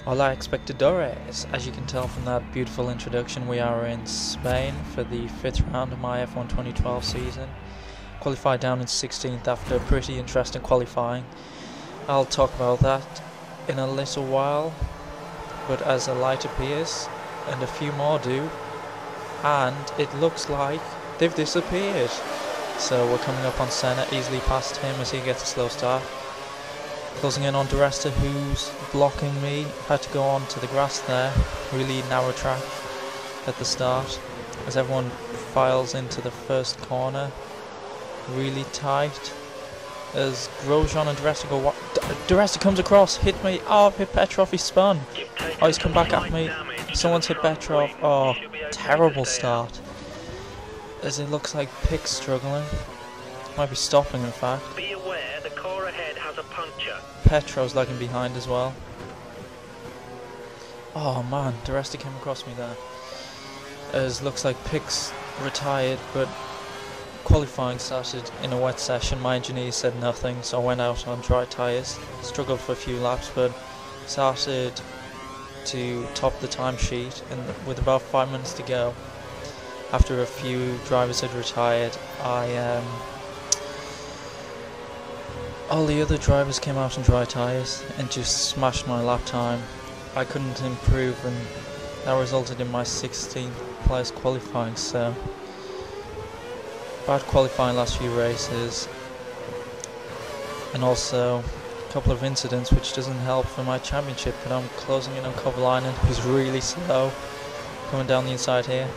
Hola expectadores! As you can tell from that beautiful introduction, we are in Spain for the 5th round of my F1 2012 season. Qualified down in 16th after pretty interesting qualifying. I'll talk about that in a little while, but as a light appears, and a few more do, and it looks like they've disappeared. So we're coming up on Senna, easily past him as he gets a slow start. Closing in on Resta, who's blocking me. Had to go on to the grass there. Really narrow track at the start as everyone files into the first corner. Really tight as Grosjean and Resta go. Resta comes across, hit me. Oh, I've hit Petrov, he spun. Oh, he's come back at me. Someone's hit Petrov. Oh, terrible start. As it looks like Pick's struggling. Might be stopping, in fact. Be aware, the car ahead has a puncture. Petrov's lagging behind as well. Oh man, De Resta came across me there. As looks like Pick's retired, but qualifying started in a wet session. My engineer said nothing, so I went out on dry tyres. Struggled for a few laps, but started to top the timesheet, and with about 5 minutes to go, after a few drivers had retired, all the other drivers came out on dry tyres and just smashed my lap time. I couldn't improve, and that resulted in my 16th place qualifying, so bad qualifying last few races, and also a couple of incidents which doesn't help for my championship. But I'm closing in on Kovalainen, who's really slow, coming down the inside here,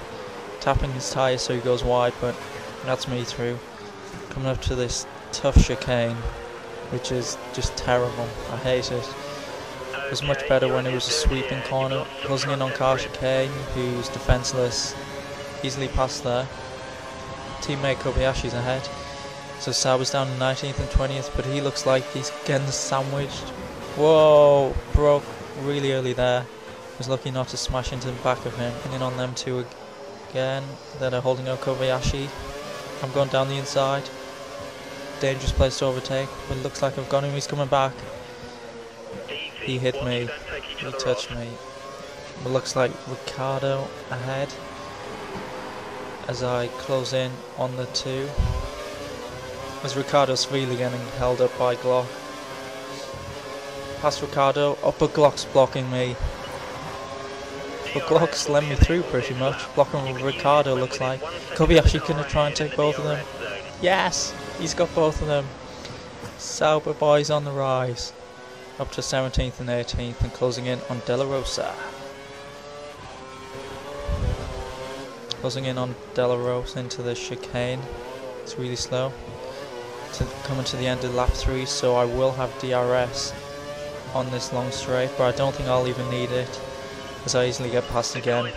tapping his tyres so he goes wide, but that's me through. Coming up to this tough chicane, which is just terrible. I hate it. It was much better when it was a sweeping corner. Closing in on car chicane, who's defenceless, easily past there. Teammate Kobayashi's ahead. So Sauber's down in 19th and 20th, but he looks like he's getting sandwiched. Whoa, broke really early there. Was lucky not to smash into the back of him. And in on them two again that are holding out Kobayashi. I'm going down the inside. Dangerous place to overtake, but it looks like I've got him. He's coming back. He hit me. He touched me. It looks like Ricardo ahead as I close in on the two. As Ricardo's really getting held up by Glock. Past Ricardo. Oh, but Glock's blocking me. But Glock's let me through pretty much. Blocking Ricardo looks like. Kobayashi gonna try and take both of them. Yes! He's got both of them. Sauber boys on the rise. Up to 17th and 18th and closing in on De La Rosa. Closing in on De La Rosa into the chicane. It's really slow. Coming to the end of lap 3, so I will have DRS on this long straight, but I don't think I'll even need it, as I easily get past again.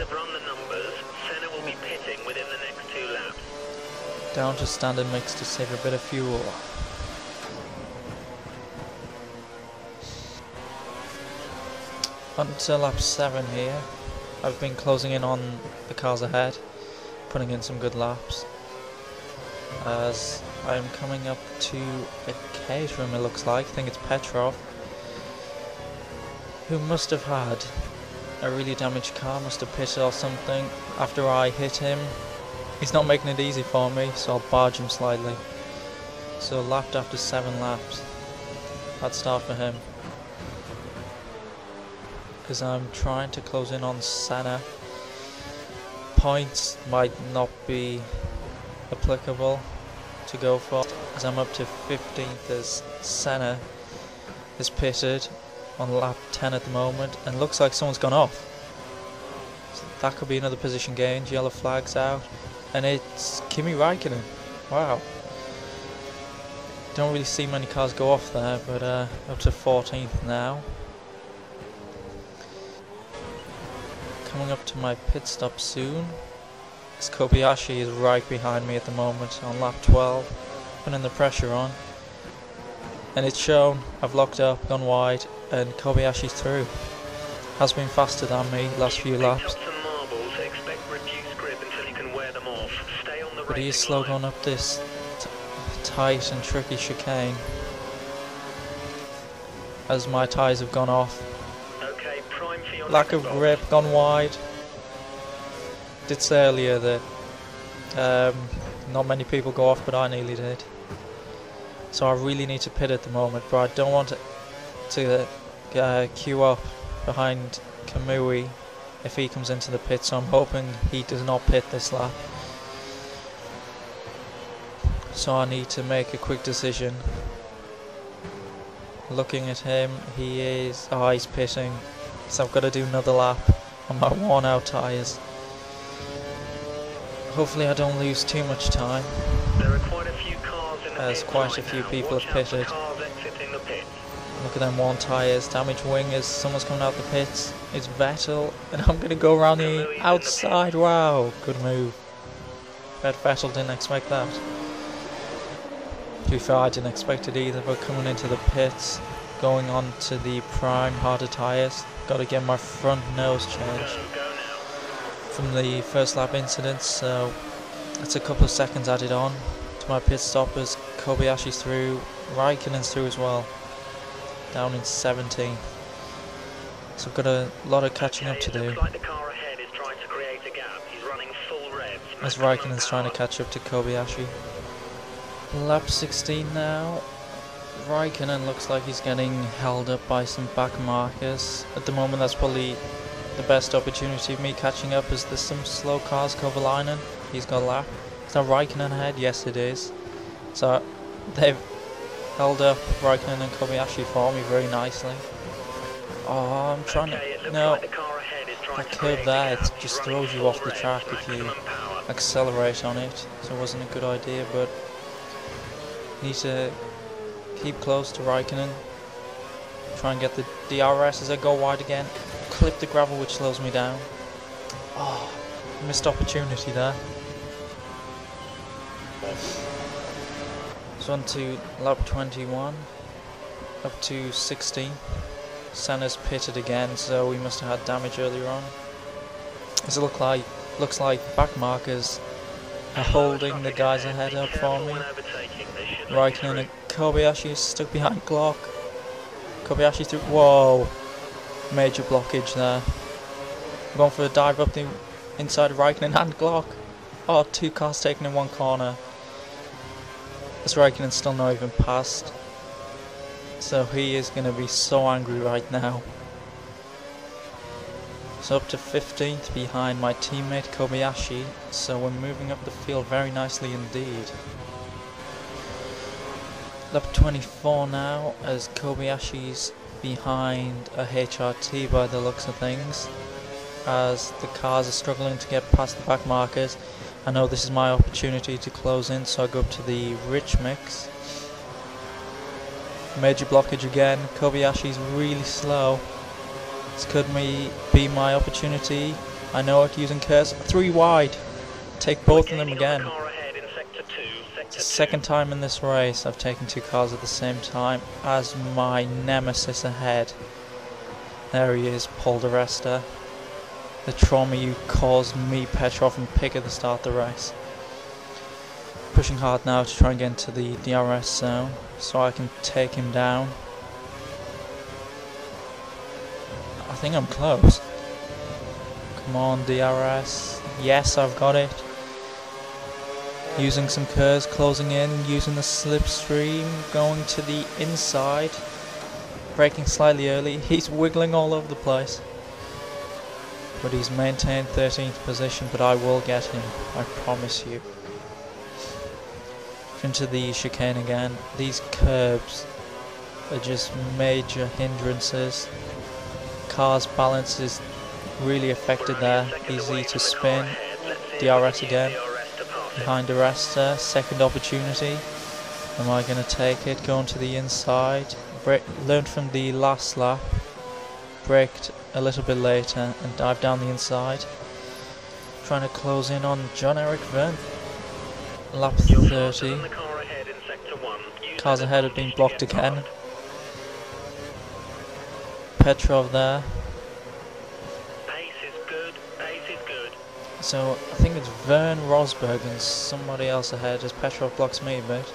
Down to standard mix to save a bit of fuel. Until lap 7 here. I've been closing in on the cars ahead, putting in some good laps. As I'm coming up to a Caterham, it looks like. I think it's Petrov, who must have had a really damaged car, must have pitted or something after I hit him. He's not making it easy for me, so I'll barge him slightly. So lapped after 7 laps. Bad start for him. Because I'm trying to close in on Senna. Points might not be applicable to go for, as I'm up to 15th as Senna is pitted on lap 10 at the moment, and looks like someone's gone off. So that could be another position gain. Yellow flag's out. And it's Kimi Räikkönen. Wow. Don't really see many cars go off there, but up to 14th now. Coming up to my pit stop soon. As Kobayashi is right behind me at the moment on lap 12. Putting the pressure on. And it's shown. I've locked up, gone wide, and Kobayashi's through. Has been faster than me last few laps. But he is slow going up this tight and tricky chicane. as my tyres have gone off. Okay, lack of grip, gone wide. Did say earlier that not many people go off, but I nearly did. So I really need to pit at the moment, but I don't want to queue up behind Kamui if he comes into the pit, so I'm hoping he does not pit this lap. So I need to make a quick decision. Looking at him, he's pitting, so I've got to do another lap on my worn out tyres. Hopefully I don't lose too much time, There are quite a few cars in the as pits quite a right few now. people Watch have out for pitted. cars exiting the pits. Look at them worn tyres, damaged wingers, someone's coming out the pits. It's Vettel, and I'm going to go around the outside. Wow, good move. Bet Vettel didn't expect that. To be fair, I didn't expect it either, but coming into the pits, going on to the prime harder tyres, got to get my front nose changed Go now. from the first lap incident, so that's a couple of seconds added on to my pit stop as Kobayashi's through, Raikkonen's through as well, down in 17th. So I've got a lot of catching up to It do, looks like the car ahead is trying to create a gap. He's running full revs. as maximum Raikkonen's trying to power. catch up to Kobayashi. Lap 16 now. Raikkonen looks like he's getting held up by some back markers. At the moment that's probably the best opportunity of me catching up, as there's some slow cars. Kovalainen, he's got a lap. Is that Raikkonen ahead? Yes it is. So they've held up Raikkonen and Kobayashi for me very nicely. Oh, I'm trying Okay, it to... looks No, like the car ahead is trying that to curve create a there, it gap. He's just running throws you full off the revs, track if you maximum power. accelerate on it, so it wasn't a good idea, but need to keep close to Raikkonen, try and get the DRS as I go wide again, clip the gravel which slows me down. Oh, missed opportunity there. So on to lap 21, up to 16. Senna's pitted again, so we must have had damage earlier on. Does it looks like back markers are holding the guys ahead up for me. Raikkonen and Kobayashi is stuck behind Glock. Kobayashi through. Whoa! Major blockage there. I'm going for a dive up the inside of Raikkonen and Glock. Oh, two cars taken in one corner. This Raikkonen's still not even passed. So he is going to be so angry right now. So up to 15th behind my teammate Kobayashi, so we're moving up the field very nicely indeed. Lap 24 now, as Kobayashi's behind a HRT by the looks of things, as the cars are struggling to get past the back markers. I know this is my opportunity to close in, so I go up to the rich mix. Major blockage again, Kobayashi's really slow. This could be my opportunity. I know it, using curves. 3 wide. Take both of them again. Second time in this race I've taken 2 cars at the same time as my nemesis ahead. There he is, Paul de Resta. The trauma you caused me, Petrov, and Pick at the start of the race. Pushing hard now to try and get into the DRS zone so I can take him down. I think I'm close. Come on, DRS. Yes, I've got it. Using some curves, closing in, using the slipstream, going to the inside. Braking slightly early. He's wiggling all over the place. But he's maintained 13th position, but I will get him, I promise you. Into the chicane again. These curbs are just major hindrances. Car's balance is really affected there. Easy to spin. DRS again. Behind the Resta. Second opportunity. Am I going to take it? Going to the inside. Learned from the last lap. Braked a little bit later and dived down the inside. Trying to close in on John-Eric Verne. Lap 30. Cars ahead have been blocked again. Petrov there. Pace is good, pace is good. So I think it's Verne, Rosberg and somebody else ahead as Petrov blocks me a bit.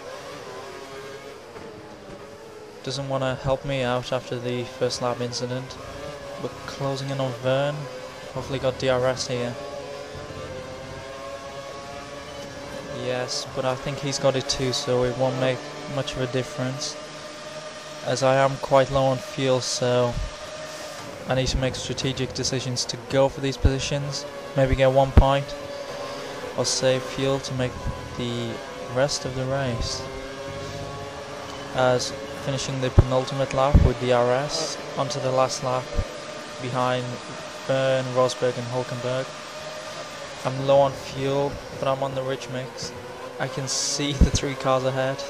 Doesn't want to help me out after the first lap incident. but closing in on Vern. Hopefully got DRS here. Yes, but I think he's got it too, so it won't make much of a difference, as I am quite low on fuel, so I need to make strategic decisions to go for these positions, maybe get 1 point, or save fuel to make the rest of the race. As finishing the penultimate lap with DRS, onto the last lap behind Vern, Rosberg and Hulkenberg. I'm low on fuel, but I'm on the rich mix. I can see the 3 cars ahead.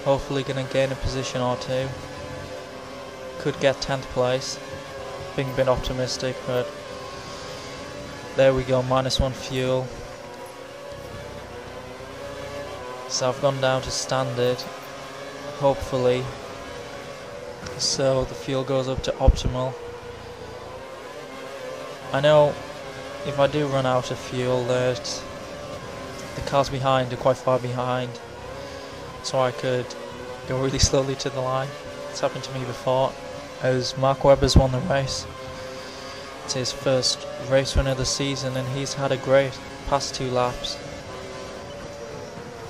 Hopefully gonna gain a position or 2. Could get 10th place. Being a bit optimistic, but there we go, -1 fuel. So I've gone down to standard, hopefully. So the fuel goes up to optimal. I know if I do run out of fuel that the cars behind are quite far behind, so I could go really slowly to the line. It's happened to me before, as Mark Webber's won the race. It's his first race win of the season and he's had a great past 2 laps.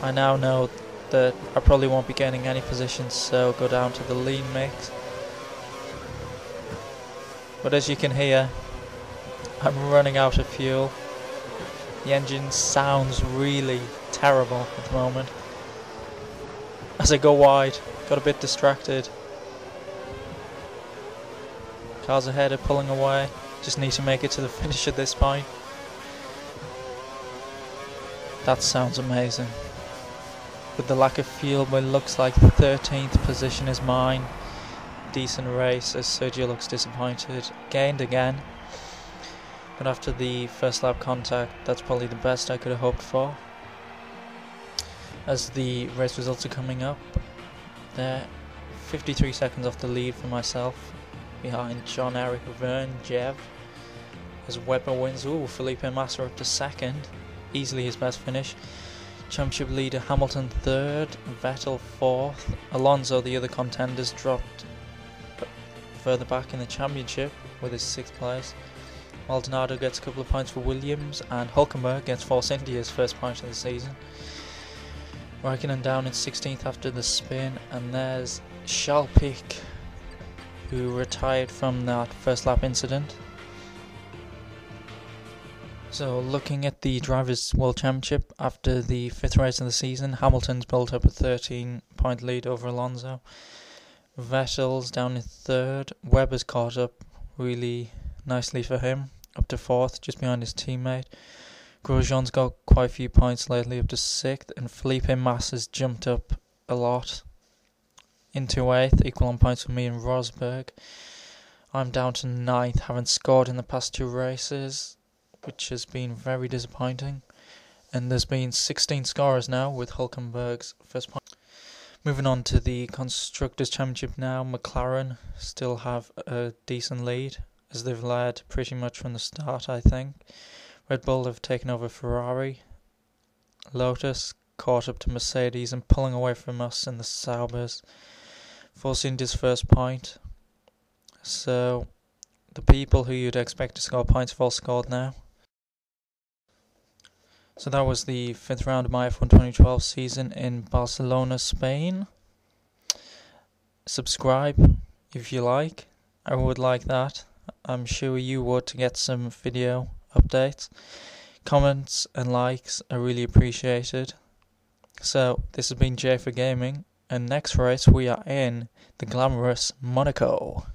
I now know that I probably won't be gaining any positions, so go down to the lean mix. But as you can hear, I'm running out of fuel. The engine sounds really terrible at the moment. As I go wide, got a bit distracted. Cars ahead are pulling away. Just need to make it to the finish at this point. That sounds amazing. With the lack of fuel, but it looks like the 13th position is mine. Decent race, as Sergio looks disappointed. Gained again. But after the first lap contact, that's probably the best I could have hoped for. As the race results are coming up, they're 53 seconds off the lead for myself, behind Jean-Eric Verne, Jev. As Webber wins, Felipe Massa up to 2nd, easily his best finish. Championship leader Hamilton 3rd, Vettel 4th. Alonso, the other contenders, dropped further back in the championship with his 6th place. Maldonado gets a couple of points for Williams, and Hulkenberg gets Force India's first point of the season. Raikkonen down in 16th after the spin, and there's Charles Pic, who retired from that first lap incident. So looking at the Drivers' World Championship, after the 5th race of the season, Hamilton's built up a 13-point lead over Alonso. Vettel's down in 3rd, Webber's caught up really nicely for him, up to 4th, just behind his teammate. Grosjean's got quite a few points lately, up to 6th, and Felipe Massa's jumped up a lot into 8th, equal on points with me and Rosberg. I'm down to 9th, haven't scored in the past 2 races, which has been very disappointing. And there's been 16 scorers now, with Hulkenberg's first point. Moving on to the Constructors' Championship now, McLaren still have a decent lead, as they've led pretty much from the start, I think. Red Bull have taken over Ferrari. Lotus caught up to Mercedes and pulling away from us in the Saubers. Force India's first point. So the people who you'd expect to score points have all scored now. So that was the 5th round of my F1 2012 season in Barcelona, Spain. Subscribe if you like. I would like that. I'm sure you would, to get some video updates. Comments and likes are really appreciated. So this has been Jay for Gaming, and next race we are in the glamorous Monaco.